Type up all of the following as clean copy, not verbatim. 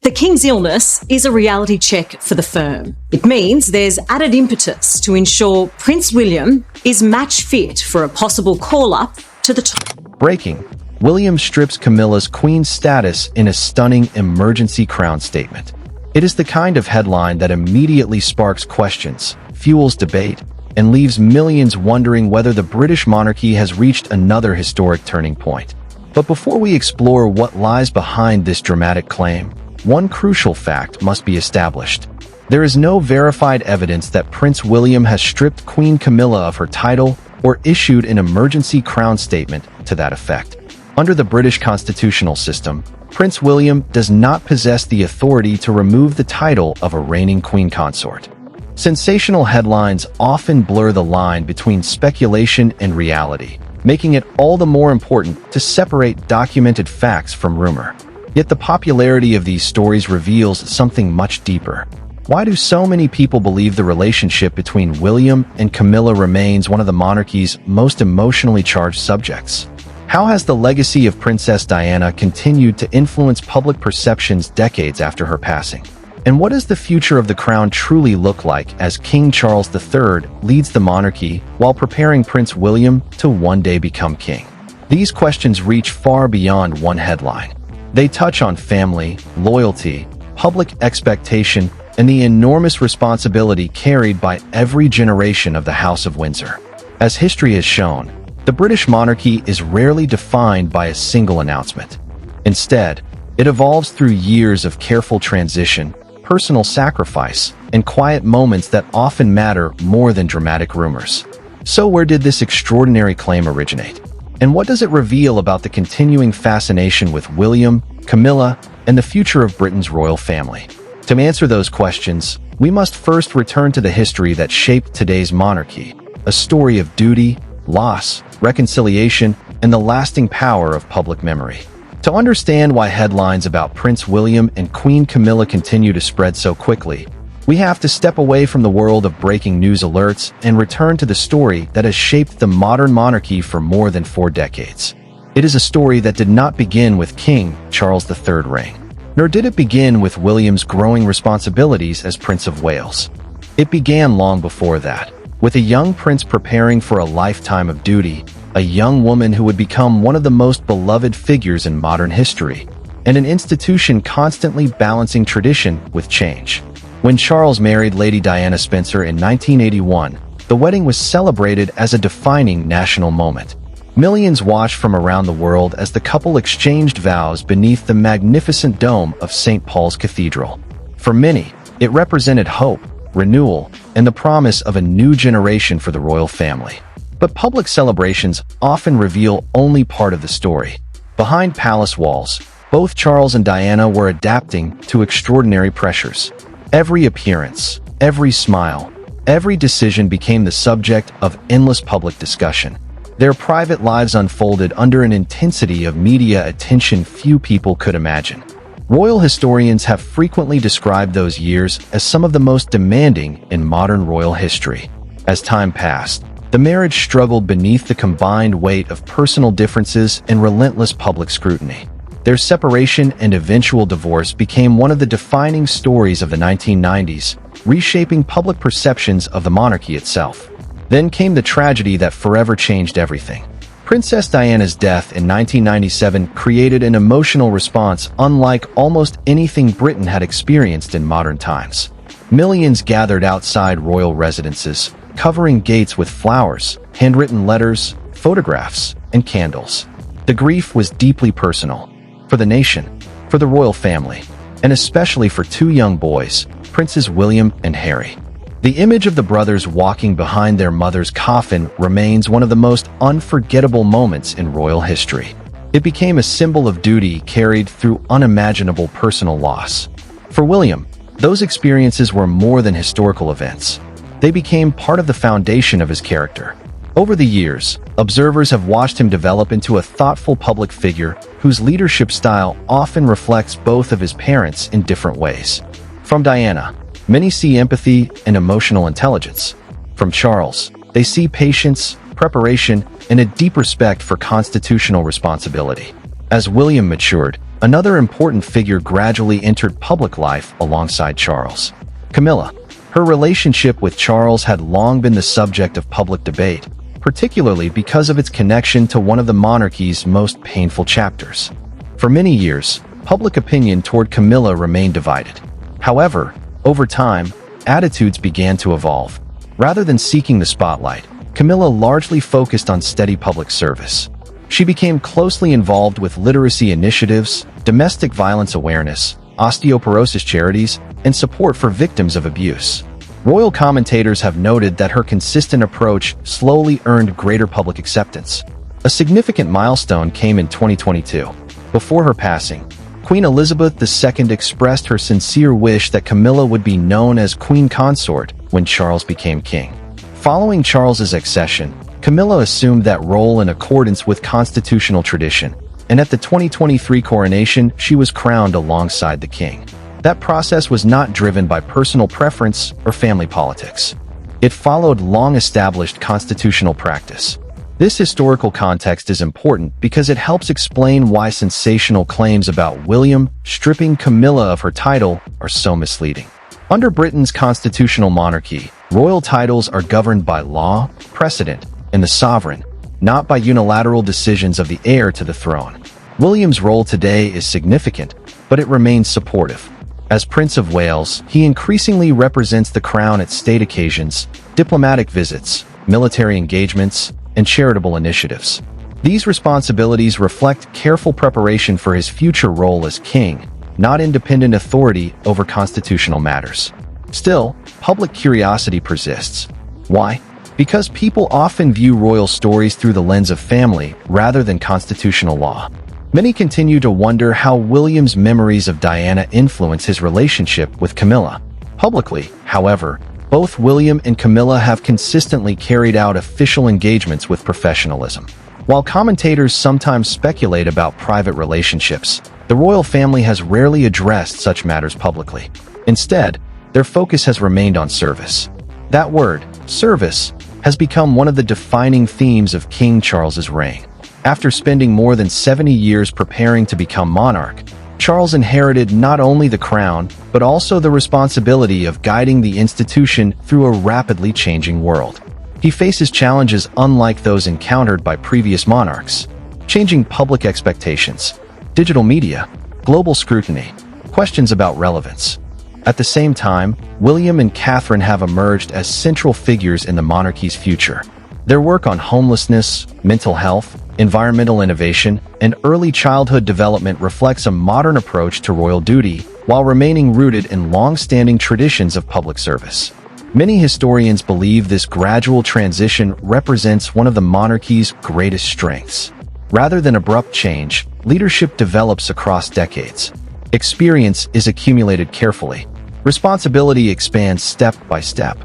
The King's illness is a reality check for the firm. It means there's added impetus to ensure Prince William is match fit for a possible call-up to the top. Breaking. William strips Camilla's queen status in a stunning emergency crown statement. It is the kind of headline that immediately sparks questions, fuels debate, and leaves millions wondering whether the British monarchy has reached another historic turning point. But before we explore what lies behind this dramatic claim, one crucial fact must be established. There is no verified evidence that Prince William has stripped Queen Camilla of her title or issued an emergency crown statement to that effect. Under the British constitutional system, Prince William does not possess the authority to remove the title of a reigning queen consort. Sensational headlines often blur the line between speculation and reality, making it all the more important to separate documented facts from rumor. Yet the popularity of these stories reveals something much deeper. Why do so many people believe the relationship between William and Camilla remains one of the monarchy's most emotionally charged subjects? How has the legacy of Princess Diana continued to influence public perceptions decades after her passing? And what does the future of the crown truly look like as King Charles III leads the monarchy while preparing Prince William to one day become king? These questions reach far beyond one headline. They touch on family, loyalty, public expectation, and the enormous responsibility carried by every generation of the House of Windsor. As history has shown, the British monarchy is rarely defined by a single announcement. Instead, it evolves through years of careful transition, personal sacrifice, and quiet moments that often matter more than dramatic rumors. So where did this extraordinary claim originate? And what does it reveal about the continuing fascination with William, Camilla, and the future of Britain's royal family? To answer those questions, we must first return to the history that shaped today's monarchy, a story of duty, loss, reconciliation, and the lasting power of public memory. To understand why headlines about Prince William and Queen Camilla continue to spread so quickly, we have to step away from the world of breaking news alerts and return to the story that has shaped the modern monarchy for more than 4 decades. It is a story that did not begin with King Charles III's reign, nor did it begin with William's growing responsibilities as Prince of Wales. It began long before that, with a young prince preparing for a lifetime of duty, a young woman who would become one of the most beloved figures in modern history, and an institution constantly balancing tradition with change. When Charles married Lady Diana Spencer in 1981, the wedding was celebrated as a defining national moment. Millions watched from around the world as the couple exchanged vows beneath the magnificent dome of St. Paul's Cathedral. For many, it represented hope, renewal, and the promise of a new generation for the royal family. But public celebrations often reveal only part of the story. Behind palace walls, both Charles and Diana were adapting to extraordinary pressures. Every appearance, every smile, every decision became the subject of endless public discussion. Their private lives unfolded under an intensity of media attention few people could imagine. Royal historians have frequently described those years as some of the most demanding in modern royal history. As time passed, the marriage struggled beneath the combined weight of personal differences and relentless public scrutiny. Their separation and eventual divorce became one of the defining stories of the 1990s, reshaping public perceptions of the monarchy itself. Then came the tragedy that forever changed everything. Princess Diana's death in 1997 created an emotional response unlike almost anything Britain had experienced in modern times. Millions gathered outside royal residences, covering gates with flowers, handwritten letters, photographs, and candles. The grief was deeply personal. For the nation, for the royal family, and especially for 2 young boys, Princes William and Harry. The image of the brothers walking behind their mother's coffin remains one of the most unforgettable moments in royal history. It became a symbol of duty carried through unimaginable personal loss. For William, those experiences were more than historical events. They became part of the foundation of his character. Over the years, observers have watched him develop into a thoughtful public figure whose leadership style often reflects both of his parents in different ways. From Diana, many see empathy and emotional intelligence. From Charles, they see patience, preparation, and a deep respect for constitutional responsibility. As William matured, Another important figure gradually entered public life alongside Charles. Camilla. Her relationship with Charles had long been the subject of public debate, particularly because of its connection to one of the monarchy's most painful chapters. For many years, public opinion toward Camilla remained divided. However, over time, attitudes began to evolve. Rather than seeking the spotlight, Camilla largely focused on steady public service. She became closely involved with literacy initiatives, domestic violence awareness, osteoporosis charities, and support for victims of abuse. Royal commentators have noted that her consistent approach slowly earned greater public acceptance. A significant milestone came in 2022. Before her passing, Queen Elizabeth II expressed her sincere wish that Camilla would be known as Queen Consort when Charles became king. Following Charles's accession, Camilla assumed that role in accordance with constitutional tradition, and at the 2023 coronation, she was crowned alongside the king. That process was not driven by personal preference or family politics. It followed long-established constitutional practice. This historical context is important because it helps explain why sensational claims about William stripping Camilla of her title are so misleading. Under Britain's constitutional monarchy, royal titles are governed by law, precedent, and the sovereign, not by unilateral decisions of the heir to the throne. William's role today is significant, but it remains supportive. As Prince of Wales, he increasingly represents the crown at state occasions, diplomatic visits, military engagements, and charitable initiatives. These responsibilities reflect careful preparation for his future role as king, not independent authority over constitutional matters. Still, public curiosity persists. Why? Because people often view royal stories through the lens of family rather than constitutional law. Many continue to wonder how William's memories of Diana influence his relationship with Camilla. Publicly, however, both William and Camilla have consistently carried out official engagements with professionalism. While commentators sometimes speculate about private relationships, the royal family has rarely addressed such matters publicly. Instead, their focus has remained on service. That word, service, has become one of the defining themes of King Charles's reign. After spending more than 70 years preparing to become monarch, Charles inherited not only the crown, but also the responsibility of guiding the institution through a rapidly changing world. He faces challenges unlike those encountered by previous monarchs: changing public expectations, digital media, global scrutiny, questions about relevance. At the same time, William and Catherine have emerged as central figures in the monarchy's future. Their work on homelessness, mental health, environmental innovation, and early childhood development reflects a modern approach to royal duty while remaining rooted in long-standing traditions of public service. Many historians believe this gradual transition represents one of the monarchy's greatest strengths. Rather than abrupt change, leadership develops across decades. Experience is accumulated carefully. Responsibility expands step by step.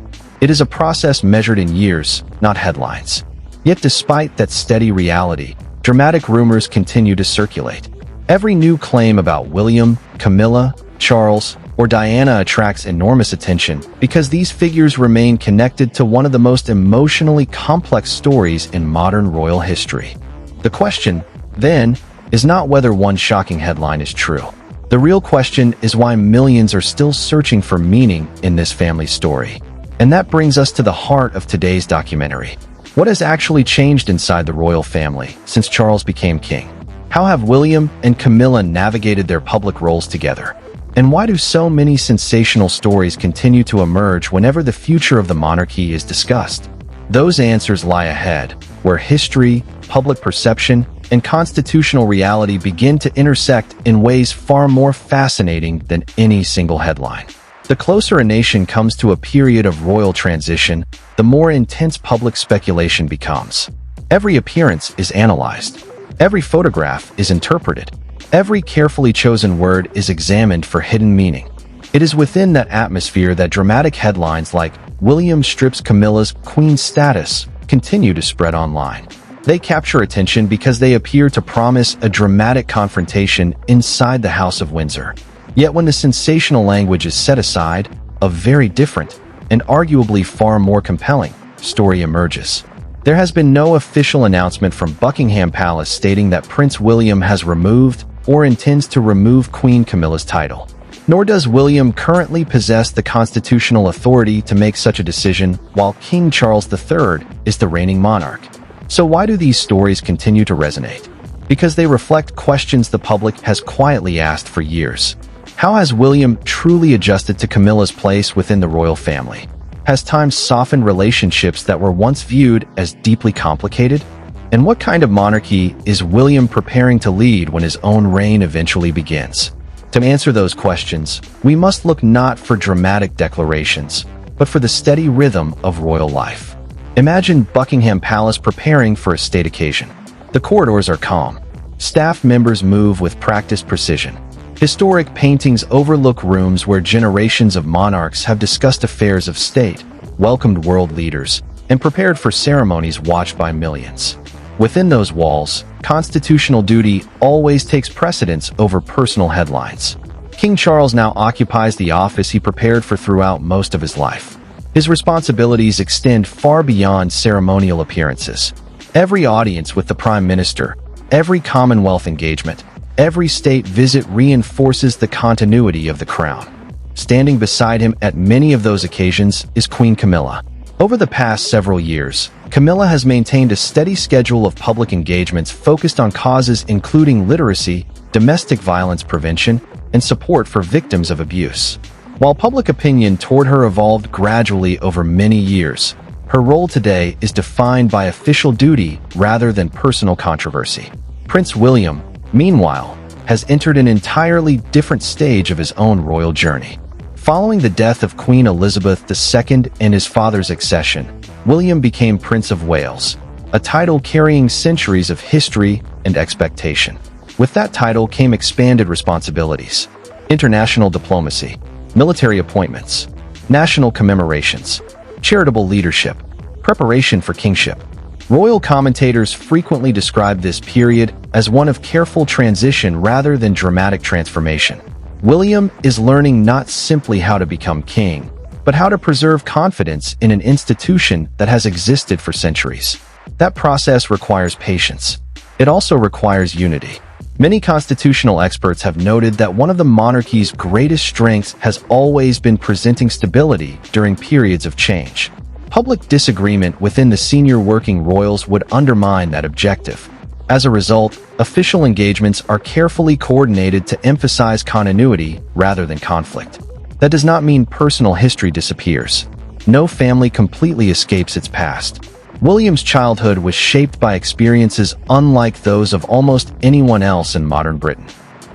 It is a process measured in years, not headlines. Yet despite that steady reality, dramatic rumors continue to circulate. Every new claim about William, Camilla, Charles, or Diana attracts enormous attention because these figures remain connected to one of the most emotionally complex stories in modern royal history. The question, then, is not whether one shocking headline is true. The real question is why millions are still searching for meaning in this family story. And that brings us to the heart of today's documentary. What has actually changed inside the royal family since Charles became king? How have William and Camilla navigated their public roles together? And why do so many sensational stories continue to emerge whenever the future of the monarchy is discussed? Those answers lie ahead, where history, public perception, and constitutional reality begin to intersect in ways far more fascinating than any single headline. The closer a nation comes to a period of royal transition, the more intense public speculation becomes. Every appearance is analyzed. Every photograph is interpreted. Every carefully chosen word is examined for hidden meaning. It is within that atmosphere that dramatic headlines like "William strips Camilla's queen status" continue to spread online. They capture attention because they appear to promise a dramatic confrontation inside the House of Windsor. Yet when the sensational language is set aside, a very different, and arguably far more compelling, story emerges. There has been no official announcement from Buckingham Palace stating that Prince William has removed, or intends to remove Queen Camilla's title. Nor does William currently possess the constitutional authority to make such a decision, while King Charles III is the reigning monarch. So why do these stories continue to resonate? Because they reflect questions the public has quietly asked for years. How has William truly adjusted to Camilla's place within the royal family? Has time softened relationships that were once viewed as deeply complicated? And what kind of monarchy is William preparing to lead when his own reign eventually begins? To answer those questions, we must look not for dramatic declarations, but for the steady rhythm of royal life. Imagine Buckingham Palace preparing for a state occasion. The corridors are calm. Staff members move with practiced precision. Historic paintings overlook rooms where generations of monarchs have discussed affairs of state, welcomed world leaders, and prepared for ceremonies watched by millions. Within those walls, constitutional duty always takes precedence over personal headlines. King Charles now occupies the office he prepared for throughout most of his life. His responsibilities extend far beyond ceremonial appearances. Every audience with the Prime Minister, every Commonwealth engagement, every state visit reinforces the continuity of the crown. Standing beside him at many of those occasions is Queen Camilla. Over the past several years, Camilla has maintained a steady schedule of public engagements focused on causes including literacy, domestic violence prevention, and support for victims of abuse. While public opinion toward her evolved gradually over many years, her role today is defined by official duty rather than personal controversy. Prince William, meanwhile, has entered an entirely different stage of his own royal journey. Following the death of Queen Elizabeth II and his father's accession, William became Prince of Wales, a title carrying centuries of history and expectation. With that title came expanded responsibilities: international diplomacy, military appointments, national commemorations, charitable leadership, preparation for kingship. Royal commentators frequently describe this period as one of careful transition rather than dramatic transformation. William is learning not simply how to become king, but how to preserve confidence in an institution that has existed for centuries. That process requires patience. It also requires unity. Many constitutional experts have noted that one of the monarchy's greatest strengths has always been presenting stability during periods of change. Public disagreement within the senior working royals would undermine that objective. As a result, official engagements are carefully coordinated to emphasize continuity rather than conflict. That does not mean personal history disappears. No family completely escapes its past. William's childhood was shaped by experiences unlike those of almost anyone else in modern Britain.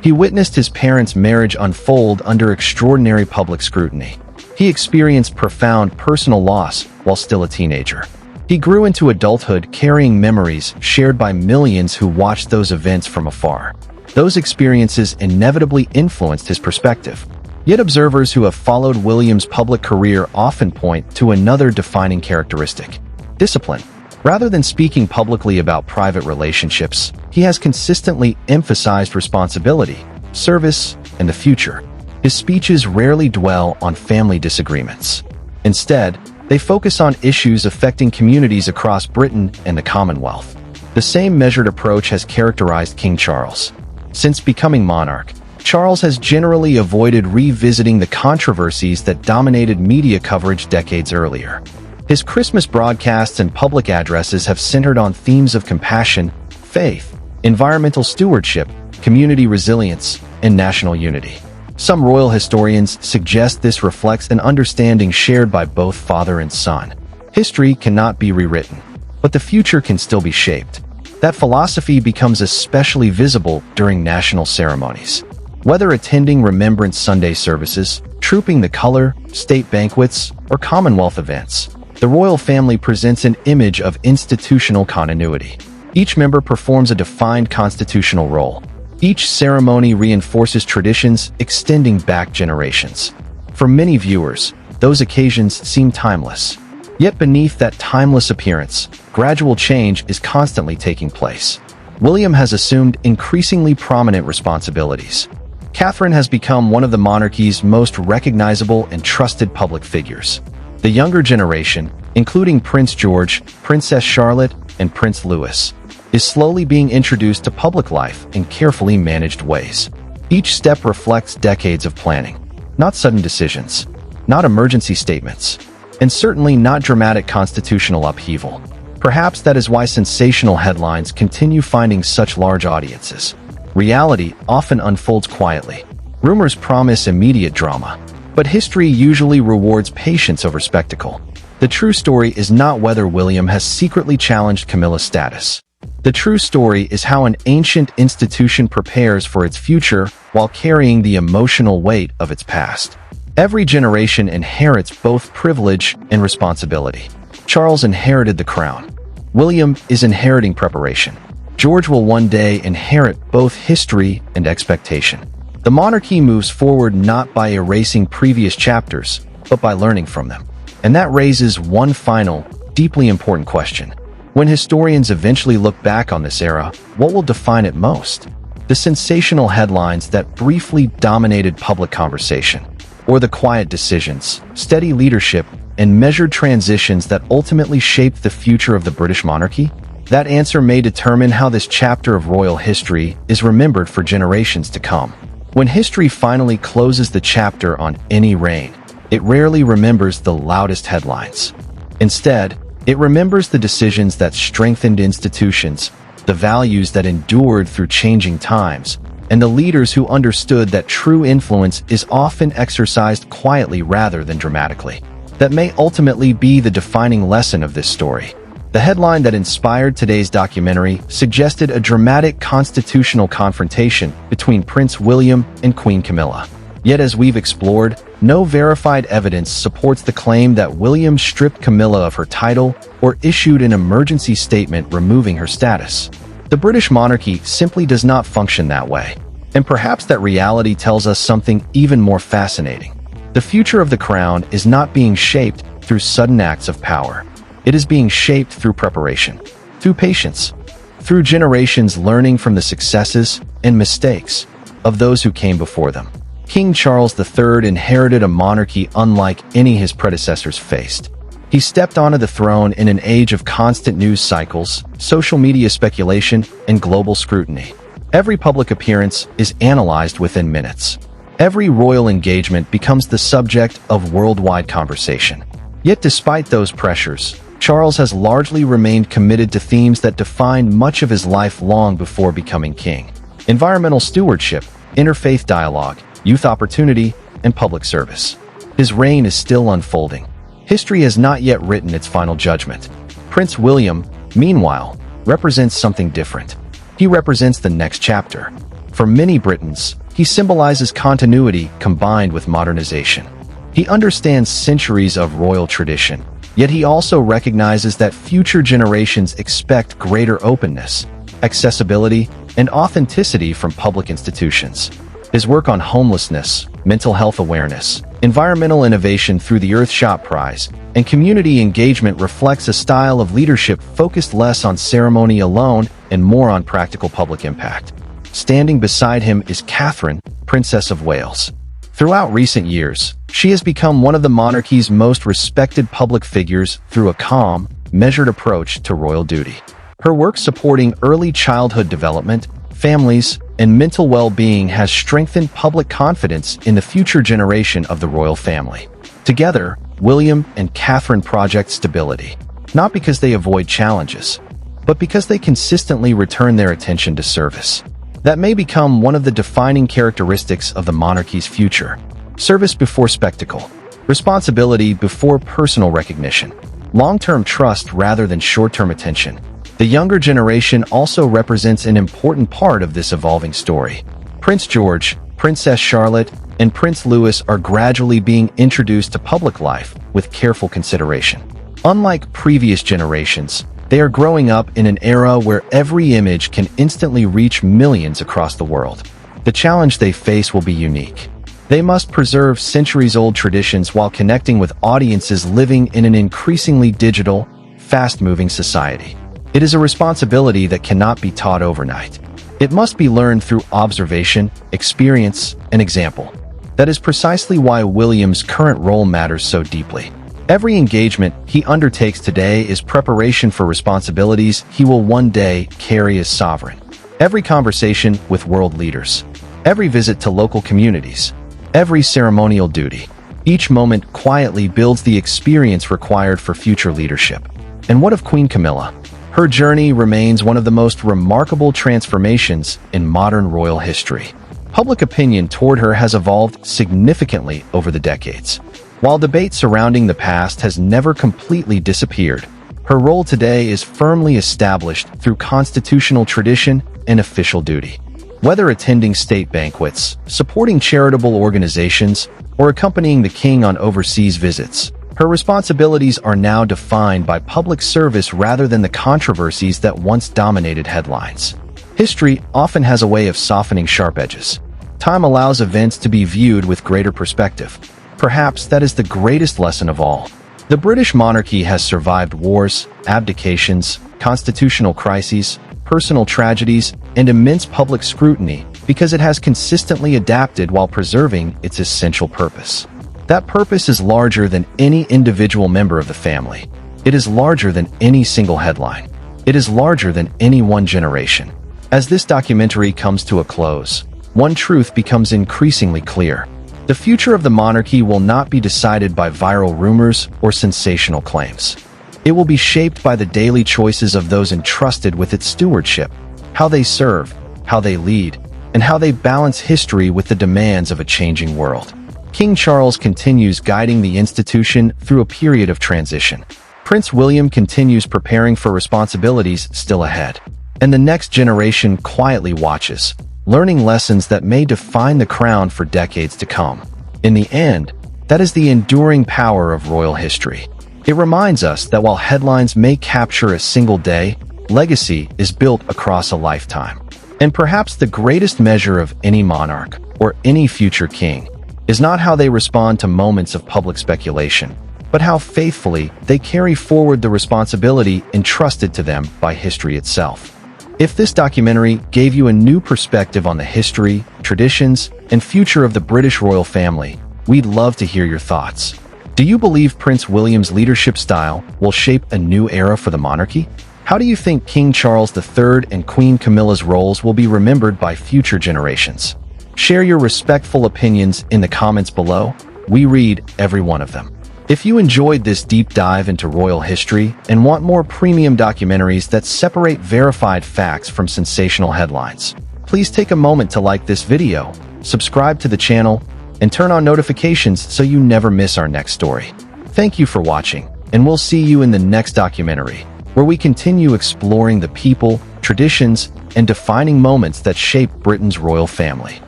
He witnessed his parents' marriage unfold under extraordinary public scrutiny. He experienced profound personal loss while still a teenager. He grew into adulthood carrying memories shared by millions who watched those events from afar. Those experiences inevitably influenced his perspective. Yet observers who have followed William's public career often point to another defining characteristic: discipline. Rather than speaking publicly about private relationships, he has consistently emphasized responsibility, service, and the future. His speeches rarely dwell on family disagreements. Instead, they focus on issues affecting communities across Britain and the Commonwealth. The same measured approach has characterized King Charles. Since becoming monarch, Charles has generally avoided revisiting the controversies that dominated media coverage decades earlier. His Christmas broadcasts and public addresses have centered on themes of compassion, faith, environmental stewardship, community resilience, and national unity. Some royal historians suggest this reflects an understanding shared by both father and son. History cannot be rewritten, but the future can still be shaped. That philosophy becomes especially visible during national ceremonies. Whether attending Remembrance Sunday services, trooping the color, state banquets, or Commonwealth events, the royal family presents an image of institutional continuity. Each member performs a defined constitutional role. Each ceremony reinforces traditions extending back generations. For many viewers, those occasions seem timeless. Yet beneath that timeless appearance, gradual change is constantly taking place. William has assumed increasingly prominent responsibilities. Catherine has become one of the monarchy's most recognizable and trusted public figures. The younger generation, including Prince George, Princess Charlotte, and Prince Louis, is slowly being introduced to public life in carefully managed ways. Each step reflects decades of planning, not sudden decisions, not emergency statements, and certainly not dramatic constitutional upheaval. Perhaps that is why sensational headlines continue finding such large audiences. Reality often unfolds quietly. Rumors promise immediate drama, but history usually rewards patience over spectacle. The true story is not whether William has secretly challenged Camilla's status. The true story is how an ancient institution prepares for its future while carrying the emotional weight of its past. Every generation inherits both privilege and responsibility. Charles inherited the crown. William is inheriting preparation. George will one day inherit both history and expectation. The monarchy moves forward not by erasing previous chapters, but by learning from them. And that raises one final, deeply important question. When historians eventually look back on this era, what will define it most? The sensational headlines that briefly dominated public conversation, or the quiet decisions, steady leadership, and measured transitions that ultimately shaped the future of the British monarchy? That answer may determine how this chapter of royal history is remembered for generations to come. When history finally closes the chapter on any reign, it rarely remembers the loudest headlines. Instead, it remembers the decisions that strengthened institutions, the values that endured through changing times, and the leaders who understood that true influence is often exercised quietly rather than dramatically. That may ultimately be the defining lesson of this story. The headline that inspired today's documentary suggested a dramatic constitutional confrontation between Prince William and Queen Camilla. Yet as we've explored, no verified evidence supports the claim that William stripped Camilla of her title or issued an emergency statement removing her status. The British monarchy simply does not function that way. And perhaps that reality tells us something even more fascinating. The future of the crown is not being shaped through sudden acts of power. It is being shaped through preparation, through patience, through generations learning from the successes and mistakes of those who came before them. King Charles III inherited a monarchy unlike any his predecessors faced. He stepped onto the throne in an age of constant news cycles, social media speculation, and global scrutiny. Every public appearance is analyzed within minutes. Every royal engagement becomes the subject of worldwide conversation. Yet despite those pressures, Charles has largely remained committed to themes that defined much of his life long before becoming king. Environmental stewardship, interfaith dialogue, youth opportunity, and public service. His reign is still unfolding. History has not yet written its final judgment. Prince William, meanwhile, represents something different. He represents the next chapter. For many Britons, he symbolizes continuity combined with modernization. He understands centuries of royal tradition, yet he also recognizes that future generations expect greater openness, accessibility, and authenticity from public institutions. His work on homelessness, mental health awareness, environmental innovation through the Earthshot Prize, and community engagement reflects a style of leadership focused less on ceremony alone and more on practical public impact. Standing beside him is Catherine, Princess of Wales. Throughout recent years, she has become one of the monarchy's most respected public figures through a calm, measured approach to royal duty. Her work supporting early childhood development, families, and mental well-being has strengthened public confidence in the future generation of the royal family. Together, William and Catherine project stability, not because they avoid challenges, but because they consistently return their attention to service. That may become one of the defining characteristics of the monarchy's future. Service before spectacle, responsibility before personal recognition, long-term trust rather than short-term attention. The younger generation also represents an important part of this evolving story. Prince George, Princess Charlotte, and Prince Louis are gradually being introduced to public life with careful consideration. Unlike previous generations, they are growing up in an era where every image can instantly reach millions across the world. The challenge they face will be unique. They must preserve centuries-old traditions while connecting with audiences living in an increasingly digital, fast-moving society. It is a responsibility that cannot be taught overnight. It must be learned through observation, experience, and example. That is precisely why William's current role matters so deeply. Every engagement he undertakes today is preparation for responsibilities he will one day carry as sovereign. Every conversation with world leaders, every visit to local communities, every ceremonial duty, each moment quietly builds the experience required for future leadership. And what of Queen Camilla? Her journey remains one of the most remarkable transformations in modern royal history. Public opinion toward her has evolved significantly over the decades. While debate surrounding the past has never completely disappeared, her role today is firmly established through constitutional tradition and official duty. Whether attending state banquets, supporting charitable organizations, or accompanying the king on overseas visits, her responsibilities are now defined by public service rather than the controversies that once dominated headlines. History often has a way of softening sharp edges. Time allows events to be viewed with greater perspective. Perhaps that is the greatest lesson of all. The British monarchy has survived wars, abdications, constitutional crises, personal tragedies, and immense public scrutiny because it has consistently adapted while preserving its essential purpose. That purpose is larger than any individual member of the family. It is larger than any single headline. It is larger than any one generation. As this documentary comes to a close, one truth becomes increasingly clear. The future of the monarchy will not be decided by viral rumors or sensational claims. It will be shaped by the daily choices of those entrusted with its stewardship, how they serve, how they lead, and how they balance history with the demands of a changing world. King Charles continues guiding the institution through a period of transition. Prince William continues preparing for responsibilities still ahead. And the next generation quietly watches, learning lessons that may define the crown for decades to come. In the end, that is the enduring power of royal history. It reminds us that while headlines may capture a single day, legacy is built across a lifetime. And perhaps the greatest measure of any monarch, or any future king, is not how they respond to moments of public speculation, but how faithfully they carry forward the responsibility entrusted to them by history itself. If this documentary gave you a new perspective on the history, traditions, and future of the British royal family, we'd love to hear your thoughts. Do you believe Prince William's leadership style will shape a new era for the monarchy? How do you think King Charles III and Queen Camilla's roles will be remembered by future generations? Share your respectful opinions in the comments below. We read every one of them. If you enjoyed this deep dive into royal history and want more premium documentaries that separate verified facts from sensational headlines, please take a moment to like this video, subscribe to the channel, and turn on notifications so you never miss our next story. Thank you for watching, and we'll see you in the next documentary, where we continue exploring the people, traditions, and defining moments that shape Britain's royal family.